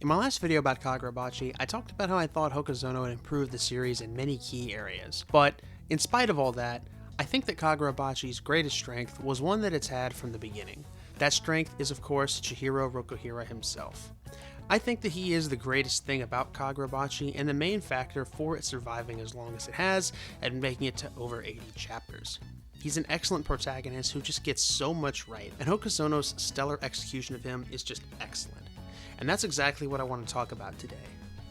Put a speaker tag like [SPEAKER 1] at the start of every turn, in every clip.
[SPEAKER 1] In my last video about Kagurabachi, I talked about how I thought Hokuzono had improved the series in many key areas, but in spite of all that, I think that Kagurabachi's greatest strength was one that it's had from the beginning. That strength is of course Chihiro Rokuhira himself. I think that he is the greatest thing about Kagurabachi and the main factor for it surviving as long as it has and making it to over 80 chapters. He's an excellent protagonist who just gets so much right, and Hokuzono's stellar execution of him is just excellent. And that's exactly what I want to talk about today.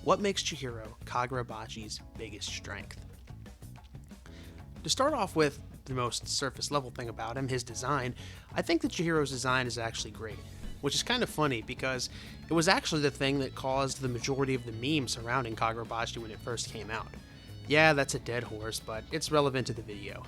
[SPEAKER 1] What makes Chihiro Kagurabachi's biggest strength? To start off with the most surface level thing about him, his design, I think that Chihiro's design is actually great, which is kind of funny because it was actually the thing that caused the majority of the memes surrounding Kagurabachi when it first came out. Yeah, that's a dead horse, but it's relevant to the video.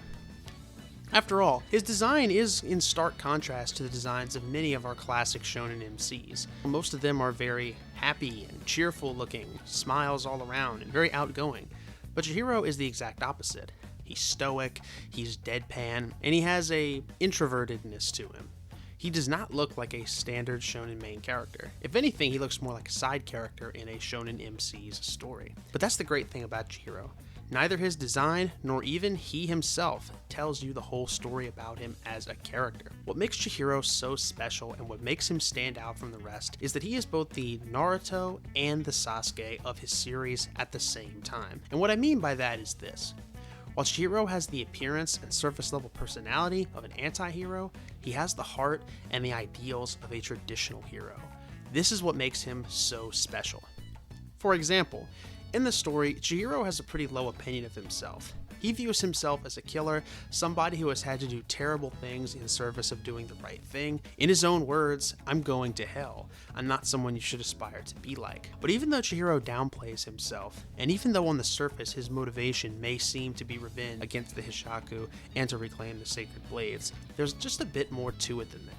[SPEAKER 1] After all, his design is in stark contrast to the designs of many of our classic shonen MCs. Most of them are very happy and cheerful looking, smiles all around, and very outgoing. But Chihiro is the exact opposite. He's stoic, he's deadpan, and he has a introvertedness to him. He does not look like a standard shonen main character. If anything, he looks more like a side character in a shonen MC's story. But that's the great thing about Chihiro. Neither his design, nor even he himself, tells you the whole story about him as a character. What makes Chihiro so special and what makes him stand out from the rest is that he is both the Naruto and the Sasuke of his series at the same time. And what I mean by that is this. While Chihiro has the appearance and surface level personality of an anti-hero, he has the heart and the ideals of a traditional hero. This is what makes him so special. For example, in the story, Chihiro has a pretty low opinion of himself. He views himself as a killer, somebody who has had to do terrible things in service of doing the right thing. In his own words, "I'm going to hell. I'm not someone you should aspire to be like." But even though Chihiro downplays himself, and even though on the surface his motivation may seem to be revenge against the Hishaku and to reclaim the sacred blades, there's just a bit more to it than that.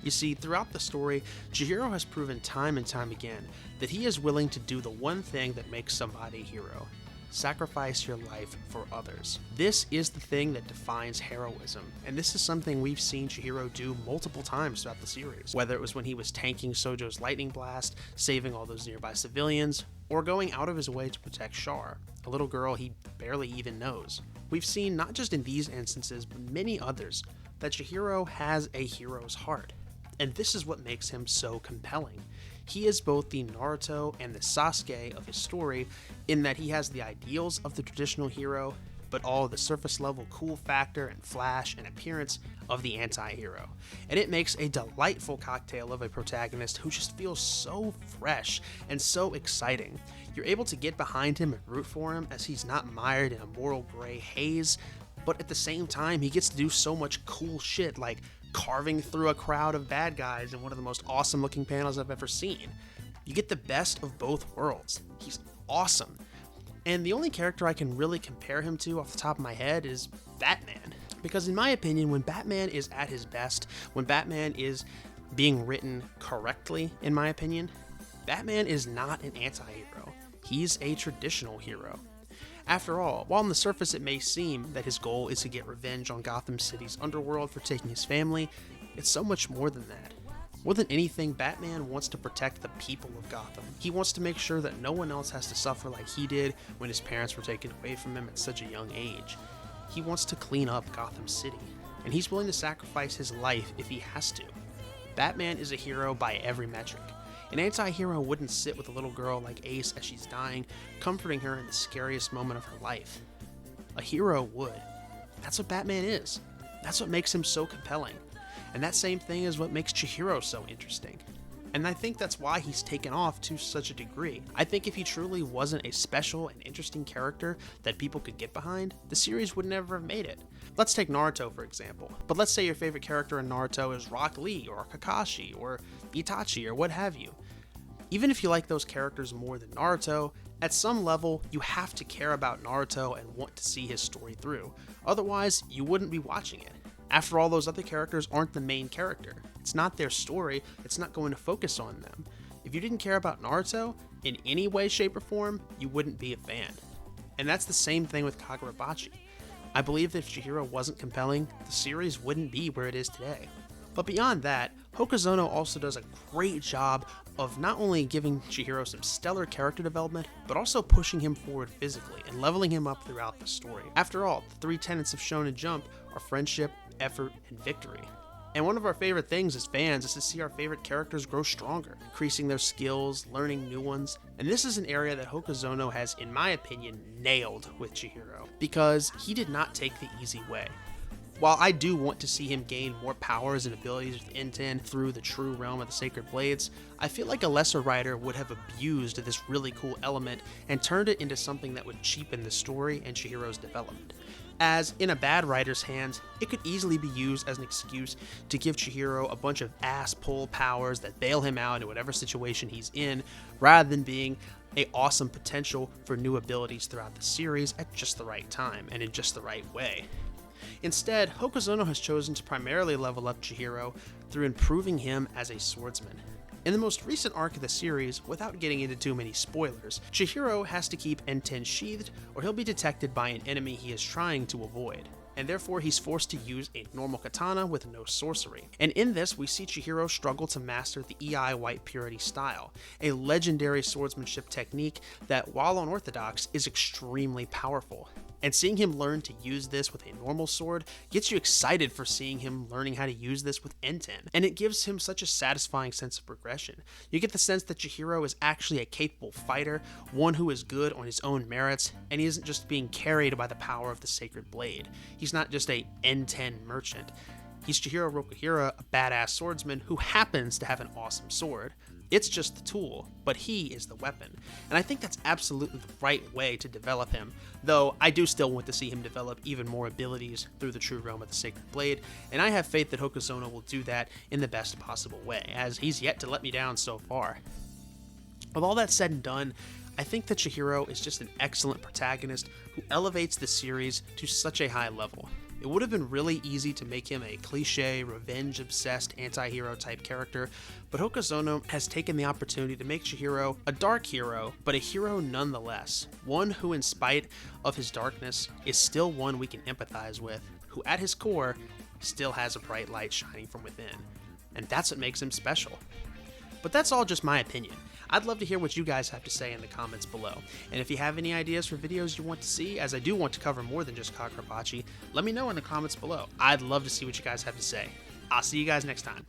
[SPEAKER 1] You see, throughout the story, Chihiro has proven time and time again that he is willing to do the one thing that makes somebody a hero: sacrifice your life for others. This is the thing that defines heroism, and this is something we've seen Chihiro do multiple times throughout the series, whether it was when he was tanking Sojo's lightning blast, saving all those nearby civilians, or going out of his way to protect Char, a little girl he barely even knows. We've seen, not just in these instances, but many others, that Chihiro has a hero's heart. And this is what makes him so compelling. He is both the Naruto and the Sasuke of his story in that he has the ideals of the traditional hero, but all the surface level cool factor and flash and appearance of the anti-hero. And it makes a delightful cocktail of a protagonist who just feels so fresh and so exciting. You're able to get behind him and root for him as he's not mired in a moral gray haze, but at the same time he gets to do so much cool shit like carving through a crowd of bad guys in one of the most awesome looking panels I've ever seen. You get the best of both worlds. He's awesome. And the only character I can really compare him to off the top of my head is Batman. Because in my opinion, when Batman is at his best, when Batman is being written correctly, in my opinion, Batman is not an anti-hero. He's a traditional hero. After all, while on the surface it may seem that his goal is to get revenge on Gotham City's underworld for taking his family, it's so much more than that. More than anything, Batman wants to protect the people of Gotham. He wants to make sure that no one else has to suffer like he did when his parents were taken away from him at such a young age. He wants to clean up Gotham City, and he's willing to sacrifice his life if he has to. Batman is a hero by every metric. An anti-hero wouldn't sit with a little girl like Ace as she's dying, comforting her in the scariest moment of her life. A hero would. That's what Batman is. That's what makes him so compelling. And that same thing is what makes Chihiro so interesting. And I think that's why he's taken off to such a degree. I think if he truly wasn't a special and interesting character that people could get behind, the series would never have made it. Let's take Naruto for example. But let's say your favorite character in Naruto is Rock Lee or Kakashi or Itachi or what have you. Even if you like those characters more than Naruto, at some level you have to care about Naruto and want to see his story through. Otherwise, you wouldn't be watching it. After all, those other characters aren't the main character. It's not their story, it's not going to focus on them. If you didn't care about Naruto, in any way, shape, or form, you wouldn't be a fan. And that's the same thing with Kagurabachi. I believe that if Chihiro wasn't compelling, the series wouldn't be where it is today. But beyond that, Hokuzono also does a great job of not only giving Chihiro some stellar character development, but also pushing him forward physically and leveling him up throughout the story. After all, the three tenets of Shonen Jump are friendship, effort, and victory. And one of our favorite things as fans is to see our favorite characters grow stronger, increasing their skills, learning new ones. And this is an area that Hokuzono has, in my opinion, nailed with Chihiro, because he did not take the easy way. While I do want to see him gain more powers and abilities with N10 through the true realm of the Sacred Blades, I feel like a lesser writer would have abused this really cool element and turned it into something that would cheapen the story and Chihiro's development. As, in a bad writer's hands, it could easily be used as an excuse to give Chihiro a bunch of ass-pull powers that bail him out in whatever situation he's in, rather than being an awesome potential for new abilities throughout the series at just the right time and in just the right way. Instead, Hokuzono has chosen to primarily level up Chihiro through improving him as a swordsman. In the most recent arc of the series, without getting into too many spoilers, Chihiro has to keep N10 sheathed or he'll be detected by an enemy he is trying to avoid, and therefore he's forced to use a normal katana with no sorcery. And in this, we see Chihiro struggle to master the EI White Purity style, a legendary swordsmanship technique that, while unorthodox, is extremely powerful. And seeing him learn to use this with a normal sword gets you excited for seeing him learning how to use this with N10, and it gives him such a satisfying sense of progression. You get the sense that Chihiro is actually a capable fighter, one who is good on his own merits, and he isn't just being carried by the power of the Sacred Blade. He's not just a N10 merchant. He's Chihiro Rokuhira, a badass swordsman who happens to have an awesome sword. It's just the tool, but he is the weapon. And I think that's absolutely the right way to develop him, though I do still want to see him develop even more abilities through the true realm of the Sacred Blade, and I have faith that Hokuzono will do that in the best possible way, as he's yet to let me down so far. With all that said and done, I think that Chihiro is just an excellent protagonist who elevates the series to such a high level. It would have been really easy to make him a cliche, revenge-obsessed anti-hero type character, but Hokuzono has taken the opportunity to make Chihiro a dark hero, but a hero nonetheless. One who, in spite of his darkness, is still one we can empathize with, who at his core still has a bright light shining from within. And that's what makes him special. But that's all just my opinion. I'd love to hear what you guys have to say in the comments below. And if you have any ideas for videos you want to see, as I do want to cover more than just Kagurabachi, let me know in the comments below. I'd love to see what you guys have to say. I'll see you guys next time.